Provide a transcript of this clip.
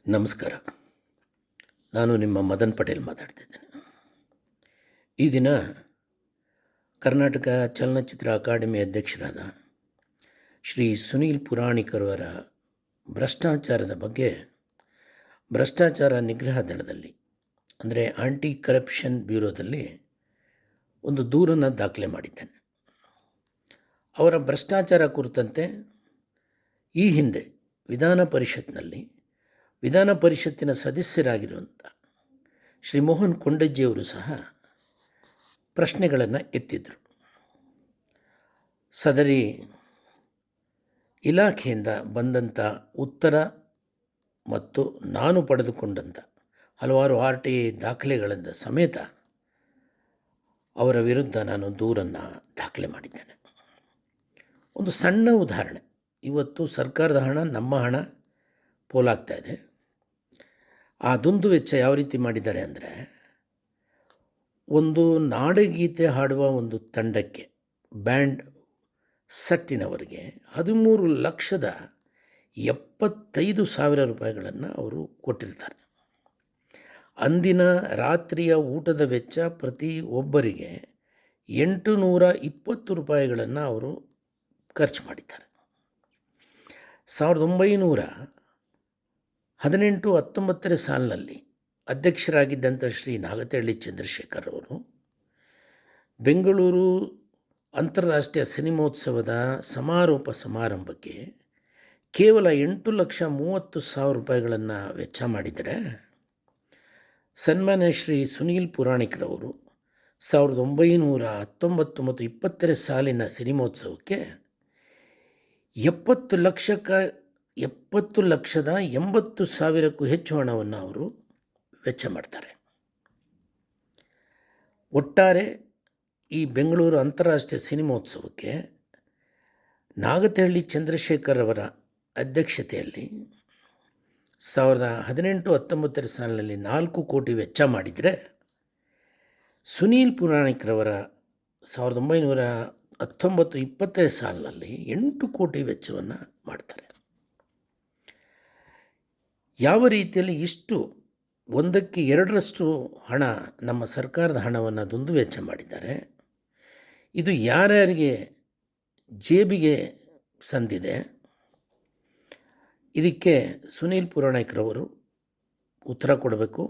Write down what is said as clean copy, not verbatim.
ನಮಸ್ಕಾರ. ನಾನು ನಿಮ್ಮ ಮದನ್ ಪಟೇಲ್ ಮಾತಾಡ್ತಿದ್ದೇನೆ. ಈ ದಿನ ಕರ್ನಾಟಕ ಚಲನಚಿತ್ರ ಅಕಾಡೆಮಿ ಅಧ್ಯಕ್ಷರಾದ ಶ್ರೀ ಸುನೀಲ್ ಪುರಾಣಿಕರವರ ಭ್ರಷ್ಟಾಚಾರದ ಬಗ್ಗೆ ಭ್ರಷ್ಟಾಚಾರ ನಿಗ್ರಹ ದಳದಲ್ಲಿ ಅಂದರೆ ಆಂಟಿ ಕರಪ್ಷನ್ ಬ್ಯೂರೋದಲ್ಲಿ ಒಂದು ದೂರನ್ನು ದಾಖಲೆ ಮಾಡಿದ್ದೇನೆ. ಅವರ ಭ್ರಷ್ಟಾಚಾರ ಕುರಿತಂತೆ ಈ ಹಿಂದೆ ವಿಧಾನ ಪರಿಷತ್ತಿನ ಸದಸ್ಯರಾಗಿರುವಂಥ ಶ್ರೀ ಮೋಹನ್ ಕೊಂಡಜ್ಜಿಯವರು ಸಹ ಪ್ರಶ್ನೆಗಳನ್ನು ಎತ್ತಿದ್ದರು. ಸದರಿ ಇಲಾಖೆಯಿಂದ ಬಂದಂಥ ಉತ್ತರ ಮತ್ತು ನಾನು ಪಡೆದುಕೊಂಡಂಥ ಹಲವಾರು RTI ದಾಖಲೆಗಳಿಂದ ಸಮೇತ ಅವರ ವಿರುದ್ಧ ನಾನು ದೂರನ್ನು ದಾಖಲೆ ಮಾಡಿದ್ದೇನೆ. ಒಂದು ಸಣ್ಣ ಉದಾಹರಣೆ. ಇವತ್ತು ಸರ್ಕಾರದ ಹಣ ನಮ್ಮ ಹಣ ಪೋಲಾಗ್ತಾ ಇದೆ. ಆ ದುಂದು ವೆಚ್ಚ ಯಾವ ರೀತಿ ಮಾಡಿದ್ದಾರೆ ಅಂದರೆ, ಒಂದು ನಾಡಗೀತೆ ಹಾಡುವ ಒಂದು ತಂಡಕ್ಕೆ ಬ್ಯಾಂಡ್ ಸೆಟ್ಟಿನವರಿಗೆ 13,75,000 ರೂಪಾಯಿಗಳನ್ನು ಅವರು ಕೊಟ್ಟಿರ್ತಾರೆ. ಅಂದಿನ ರಾತ್ರಿಯ ಊಟದ ವೆಚ್ಚ ಪ್ರತಿ ಒಬ್ಬರಿಗೆ 820 ರೂಪಾಯಿಗಳನ್ನು ಅವರು ಖರ್ಚು ಮಾಡಿದ್ದಾರೆ. 1918-19 ಸಾಲಿನಲ್ಲಿ ಅಧ್ಯಕ್ಷರಾಗಿದ್ದಂಥ ಶ್ರೀ ನಾಗತಿಹಳ್ಳಿ ಚಂದ್ರಶೇಖರ್ ಅವರು ಬೆಂಗಳೂರು ಅಂತಾರಾಷ್ಟ್ರೀಯ ಸಿನಿಮೋತ್ಸವದ ಸಮಾರೋಪ ಸಮಾರಂಭಕ್ಕೆ ಕೇವಲ 8,30,000 ರೂಪಾಯಿಗಳನ್ನು ವೆಚ್ಚ ಮಾಡಿದರೆ, ಸನ್ಮಾನ್ಯ ಶ್ರೀ ಸುನೀಲ್ ಪುರಾಣಿಕರವರು 1919 ಮತ್ತು 20 ಸಾಲಿನ ಸಿನಿಮೋತ್ಸವಕ್ಕೆ 70,80,000ಕ್ಕೂ ಹೆಚ್ಚು ಹಣವನ್ನು ಅವರು ವೆಚ್ಚ ಮಾಡ್ತಾರೆ. ಒಟ್ಟಾರೆ ಈ ಬೆಂಗಳೂರು ಅಂತಾರಾಷ್ಟ್ರೀಯ ಸಿನಿಮೋತ್ಸವಕ್ಕೆ ನಾಗತಿಹಳ್ಳಿ ಚಂದ್ರಶೇಖರ್ ಅವರ ಅಧ್ಯಕ್ಷತೆಯಲ್ಲಿ 2018-19 ಸಾಲಿನಲ್ಲಿ 4 ಕೋಟಿ ವೆಚ್ಚ ಮಾಡಿದರೆ, ಸುನೀಲ್ ಪುರಾಣಿಕರವರ 1919-20 ಸಾಲಿನಲ್ಲಿ 8 ಕೋಟಿ ವೆಚ್ಚವನ್ನು ಮಾಡ್ತಾರೆ. ಯಾವ ರೀತಿಯಲ್ಲಿ ಇಷ್ಟು 1/2 ಹಣ ನಮ್ಮ ಸರ್ಕಾರದ ಹಣವನ್ನು ದುಂದು ವೆಚ್ಚ ಮಾಡಿದ್ದಾರೆ, ಇದು ಯಾರ್ಯಾರಿಗೆ ಜೇಬಿಗೆ ಸಂದಿದೆ, ಇದಕ್ಕೆ ಸುನೀಲ್ ಪುರಾಣಿಕರವರು ಉತ್ತರ ಕೊಡಬೇಕು.